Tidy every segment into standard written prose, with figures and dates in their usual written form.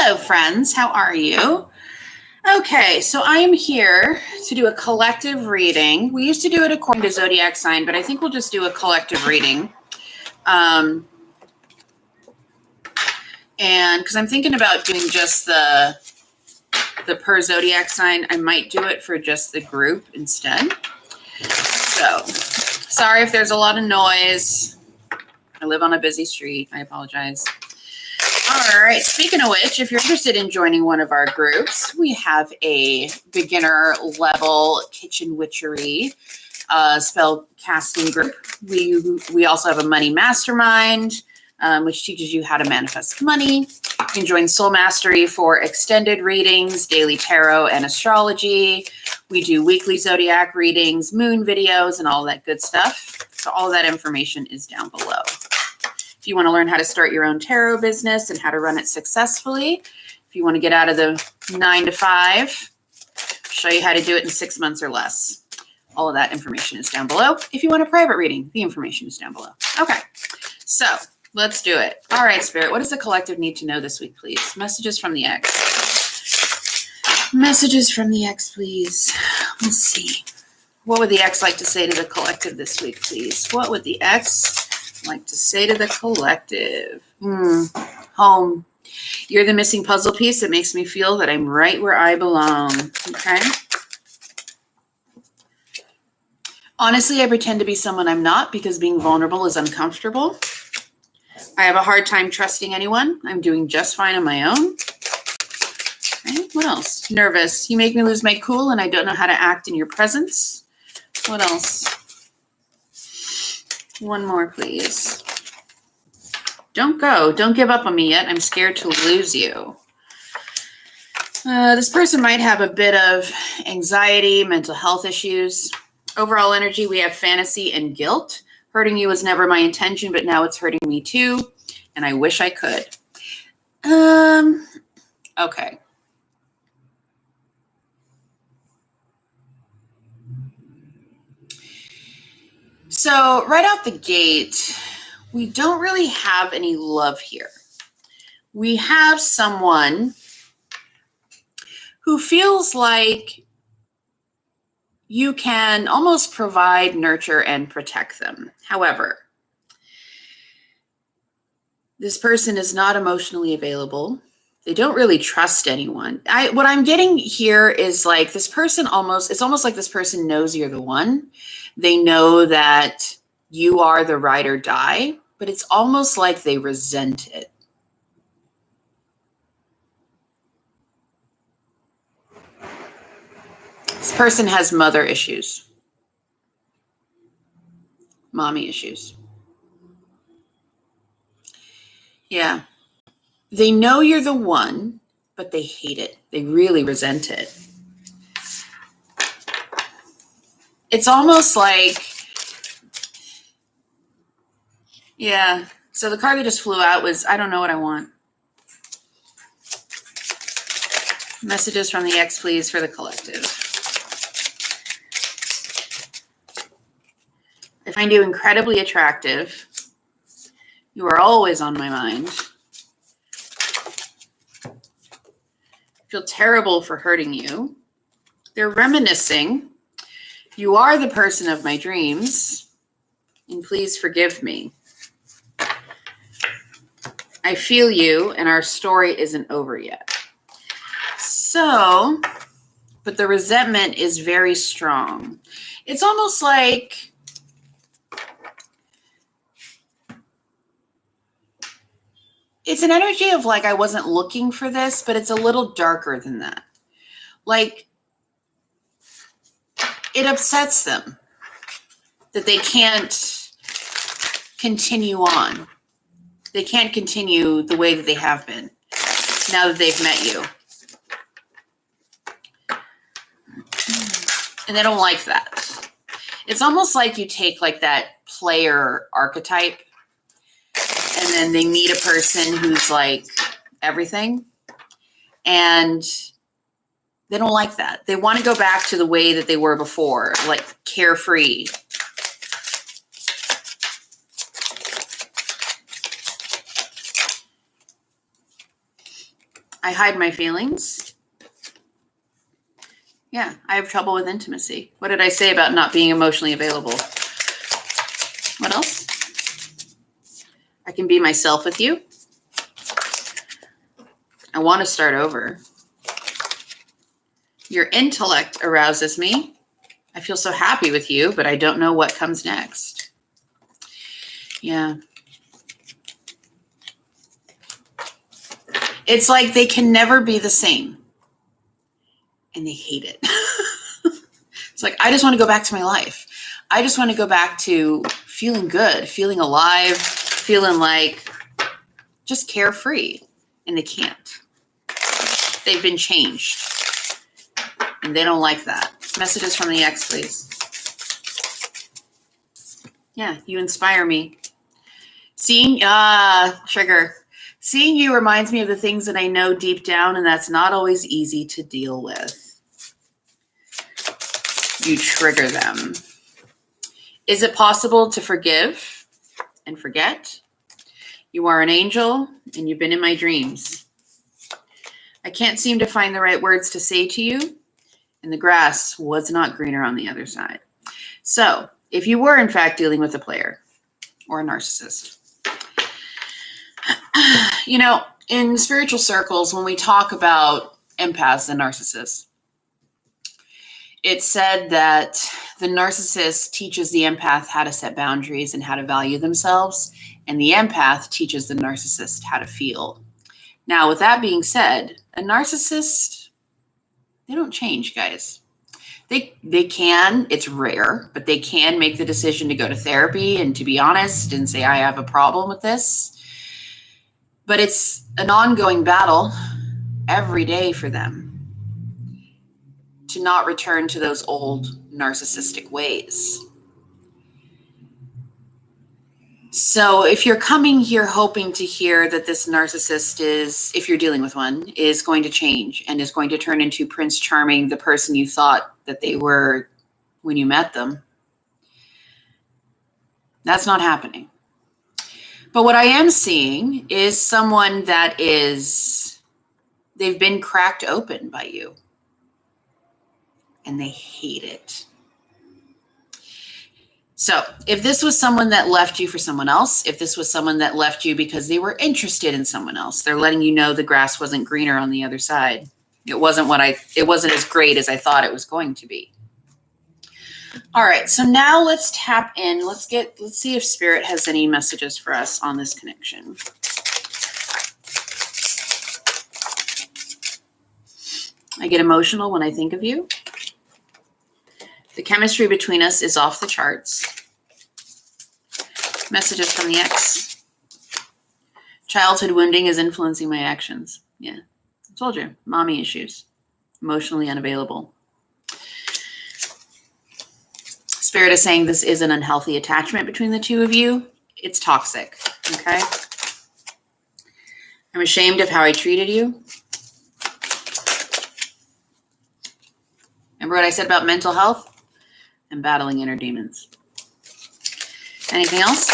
Hello, friends. How are you? Okay, so I am here to do a collective reading. We used to do it according to zodiac sign, but I think we'll just do a collective reading. And because I'm thinking about doing just the per zodiac sign, I might do it for just the group instead. So, sorry if there's a lot of noise. I live on a busy street. I apologize. All right. Speaking of which, if you're interested in joining one of our groups, we have a beginner level kitchen witchery spell casting group. We also have a money mastermind, which teaches you how to manifest money. You can join Soul Mastery for extended readings, daily tarot and astrology. We do weekly zodiac readings, moon videos, and all that good stuff. So all of that information is down below. If you want to learn how to start your own tarot business and how to run it successfully, if you want to get out of the 9 to 5, show you how to do it in 6 months or less. All of that information is down below. If you want a private reading, the information is down below. Okay, so let's do it. All right, Spirit, what does the collective need to know this week, please? Messages from the X. Messages from the X, please. Let's see. What would the X like to say to the collective this week, please? What would the X like to say to the collective? Home. You're the missing puzzle piece that makes me feel that I'm right where I belong. Okay. Honestly, I pretend to be someone I'm not because being vulnerable is uncomfortable. I have a hard time trusting anyone. I'm doing just fine on my own. Okay. What else? Nervous. You make me lose my cool and I don't know how to act in your presence. What else? One more, please. Don't go. Don't give up on me yet. I'm scared to lose you. This person might have a bit of anxiety, mental health issues. Overall energy, we have fantasy and guilt. Hurting you was never my intention, but now it's hurting me too, and I wish I could. Okay. So right out the gate, we don't really have any love here. We have someone who feels like you can almost provide, nurture, and protect them. However, this person is not emotionally available. They don't really trust anyone. What I'm getting here is like this person it's almost like this person knows you're the one. They know that you are the ride or die, but it's almost like they resent it. This person has mother issues, mommy issues. Yeah. They know you're the one, but they hate it. They really resent it. It's almost like, yeah. So the card that just flew out was, I don't know what I want. Messages from the X, please, for the collective. I find you incredibly attractive. You are always on my mind. I feel terrible for hurting you. They're reminiscing. You are the person of my dreams, and please forgive me. I feel you, and our story isn't over yet. So, but the resentment is very strong. It's almost like it's an energy of like, I wasn't looking for this, but it's a little darker than that. Like, it upsets them that they can't continue on. They can't continue the way that they have been now that they've met you. And they don't like that. It's almost like you take like that player archetype and then they meet a person who's like everything. And they don't like that. They want to go back to the way that they were before, like carefree. I hide my feelings. Yeah, I have trouble with intimacy. What did I say about not being emotionally available? What else? I can be myself with you. I want to start over. Your intellect arouses me. I feel so happy with you, but I don't know what comes next. Yeah. It's like they can never be the same. And they hate it. It's like, I just want to go back to my life. I just want to go back to feeling good, feeling alive, feeling like just carefree. And they can't. They've been changed. And they don't like that. Messages from the ex, please. Yeah, you inspire me. Trigger. Seeing you reminds me of the things that I know deep down, and that's not always easy to deal with. You trigger them. Is it possible to forgive and forget? You are an angel, and you've been in my dreams. I can't seem to find the right words to say to you, and the grass was not greener on the other side. So, if you were in fact dealing with a player or a narcissist, you know, in spiritual circles, when we talk about empaths and narcissists, it's said that the narcissist teaches the empath how to set boundaries and how to value themselves, and the empath teaches the narcissist how to feel. Now, with that being said, a narcissist, they don't change, guys. They can, it's rare, but they can make the decision to go to therapy and to be honest and say, I have a problem with this. But it's an ongoing battle every day for them to not return to those old narcissistic ways. So if you're coming here hoping to hear that this narcissist is, if you're dealing with one, is going to change and is going to turn into Prince Charming, the person you thought that they were when you met them, that's not happening. But what I am seeing is someone that is, they've been cracked open by you and they hate it. So if this was someone that left you for someone else, if this was someone that left you because they were interested in someone else, they're letting you know the grass wasn't greener on the other side. It wasn't as great as I thought it was going to be. All right, so now let's tap in. Let's see if Spirit has any messages for us on this connection. I get emotional when I think of you. The chemistry between us is off the charts. Messages from the ex. Childhood wounding is influencing my actions. Yeah, I told you, mommy issues. Emotionally unavailable. Spirit is saying this is an unhealthy attachment between the two of you. It's toxic, okay? I'm ashamed of how I treated you. Remember what I said about mental health? And battling inner demons. Anything else?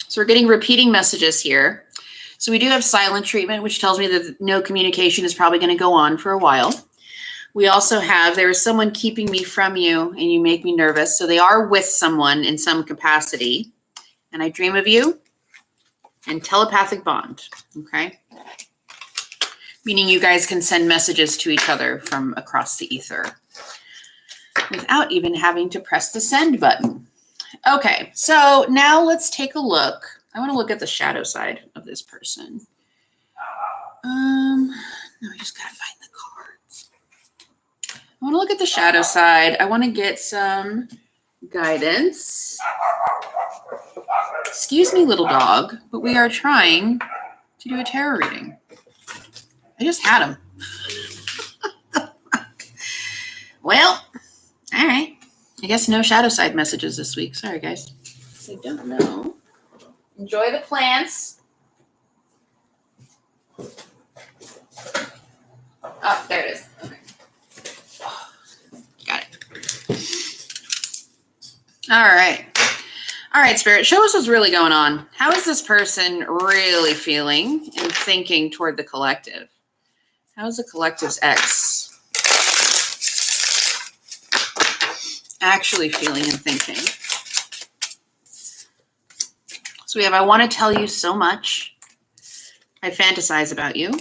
So we're getting repeating messages here. So we do have silent treatment, which tells me that no communication is probably going to go on for a while. We also have, there is someone keeping me from you and you make me nervous. So they are with someone in some capacity. And I dream of you. And telepathic bond, okay? Meaning you guys can send messages to each other from across the ether without even having to press the send button. Okay, so now let's take a look. I want to look at the shadow side of this person. No, I just gotta find the cards. I want to look at the shadow side. I want to get some guidance. Excuse me, little dog, but we are trying to do a tarot reading. I just had him. Well, all right. I guess no shadow side messages this week. Sorry, guys. I don't know. Enjoy the plants. Oh, there it is. Okay. Got it. All right. All right, Spirit, show us what's really going on. How is this person really feeling and thinking toward the collective? How is the collective's ex actually feeling and thinking? So we have, I want to tell you so much. I fantasize about you.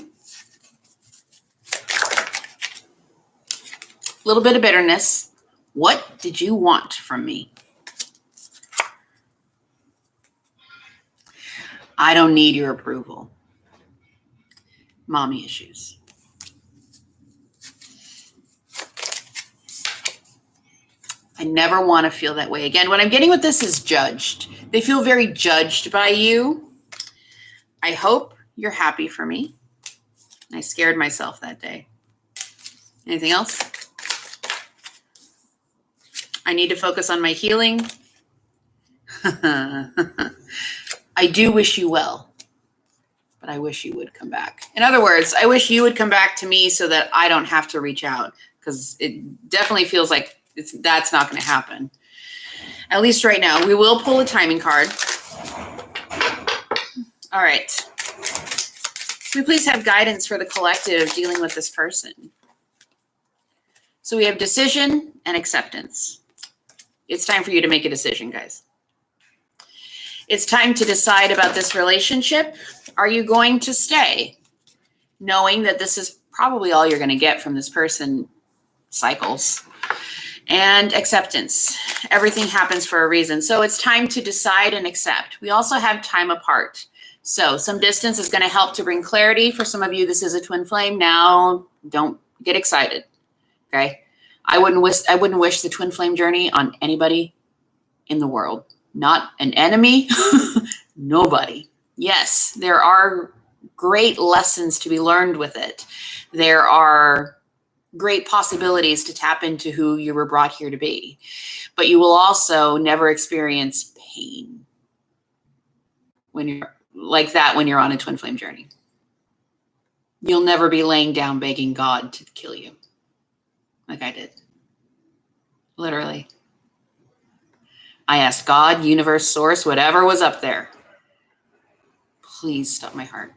A little bit of bitterness. What did you want from me? I don't need your approval. Mommy issues. I never want to feel that way again. What I'm getting with this is judged. They feel very judged by you. I hope you're happy for me. I scared myself that day. Anything else? I need to focus on my healing. I do wish you well, but I wish you would come back. In other words, I wish you would come back to me so that I don't have to reach out, because it definitely feels like that's not going to happen. At least right now. We will pull a timing card. All right. Can we please have guidance for the collective dealing with this person? So we have decision and acceptance. It's time for you to make a decision, guys. It's time to decide about this relationship. Are you going to stay, knowing that this is probably all you're going to get from this person? Cycles. And acceptance. Everything happens for a reason. So it's time to decide and accept. We also have time apart. So some distance is going to help to bring clarity. For some of you, this is a twin flame. Now, don't get excited. Okay? I wouldn't wish the twin flame journey on anybody in the world. Not an enemy, nobody. Yes, there are great lessons to be learned with it. There are great possibilities to tap into who you were brought here to be. But you will also never experience pain when you're like that, when you're on a twin flame journey. You'll never be laying down begging God to kill you like I did. Literally. I asked God, universe, source, whatever was up there, please stop my heart.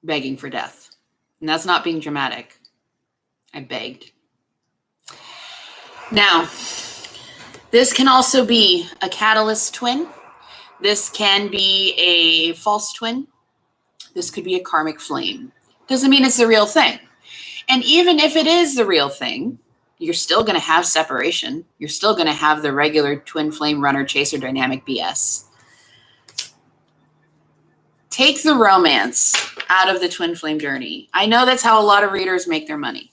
Begging for death. And that's not being dramatic. I begged. Now, this can also be a catalyst twin. This can be a false twin. This could be a karmic flame. Doesn't mean it's the real thing. And even if it is the real thing, you're still going to have separation. You're still going to have the regular twin flame runner chaser dynamic BS. Take the romance out of the twin flame journey. I know that's how a lot of readers make their money,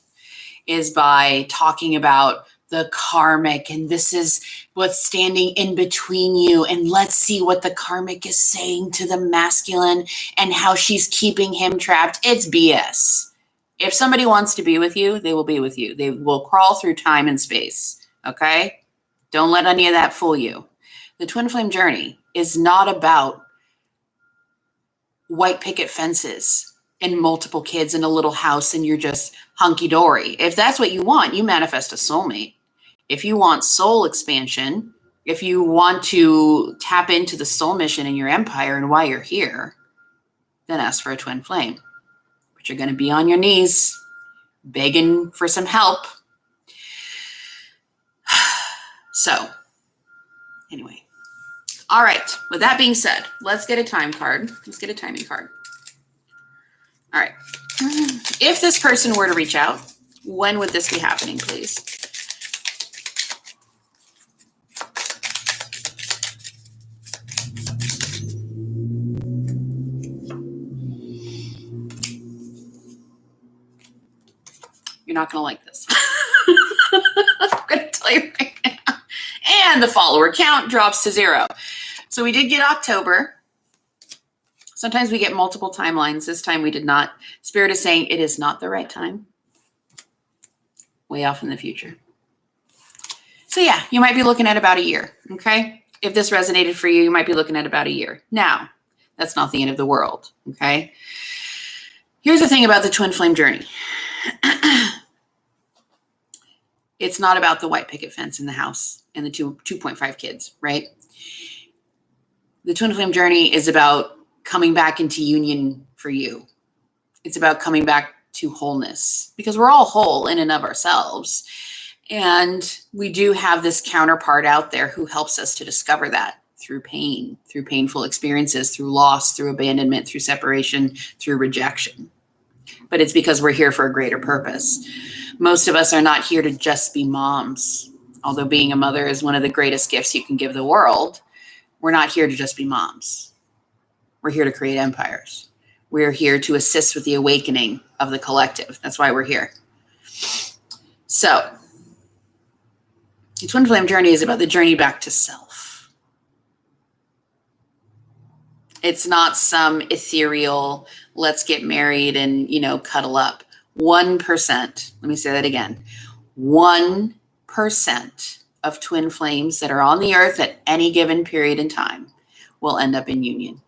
is by talking about the karmic, and this is what's standing in between you, and let's see what the karmic is saying to the masculine and how she's keeping him trapped. It's BS. If somebody wants to be with you, they will be with you. They will crawl through time and space, okay? Don't let any of that fool you. The twin flame journey is not about white picket fences and multiple kids in a little house and you're just hunky-dory. If that's what you want, you manifest a soulmate. If you want soul expansion, if you want to tap into the soul mission in your empire and why you're here, then ask for a twin flame. But you're going to be on your knees begging for some help. So, anyway. All right. With that being said, let's get a time card. Let's get a timing card. All right. If this person were to reach out, when would this be happening, please? You're not going to like this. I'm going to tell you right now. And the follower count drops to 0. So we did get October. Sometimes we get multiple timelines. This time we did not. Spirit is saying it is not the right time. Way off in the future. So yeah, you might be looking at about a year, okay? If this resonated for you, you might be looking at about a year. Now, that's not the end of the world, okay? Here's the thing about the twin flame journey. It's not about the white picket fence in the house and the 2.5 kids, right? The twin flame journey is about coming back into union for you. It's about coming back to wholeness, because we're all whole in and of ourselves. And we do have this counterpart out there who helps us to discover that through pain, through painful experiences, through loss, through abandonment, through separation, through rejection. But it's because we're here for a greater purpose. Most of us are not here to just be moms. Although being a mother is one of the greatest gifts you can give the world, we're not here to just be moms. We're here to create empires. We're here to assist with the awakening of the collective. That's why we're here. So, the twin flame journey is about the journey back to self. It's not some ethereal, let's get married and, cuddle up. 1%, let me say that again. 1% of twin flames that are on the earth at any given period in time will end up in union.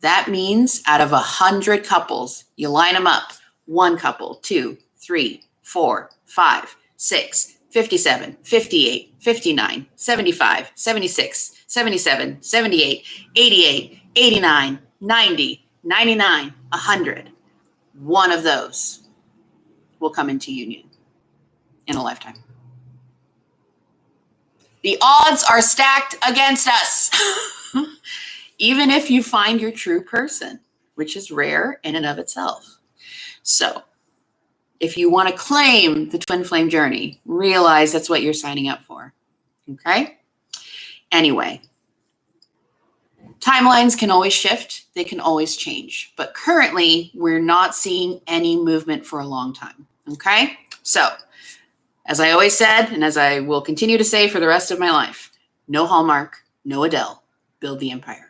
That means out of 100 couples, you line them up. 1 couple, 2, 3, 4, 5, 6, 57, 58, 59, 75, 76, 77, 78, 88, 89, 90, 99, 100. One of those will come into union in a lifetime. The odds are stacked against us. Even if you find your true person, which is rare in and of itself. So, if you want to claim the twin flame journey, realize that's what you're signing up for. Okay? Anyway, timelines can always shift. They can always change. But currently, we're not seeing any movement for a long time. Okay? So, as I always said, and as I will continue to say for the rest of my life, no Hallmark, no Adele, build the empire.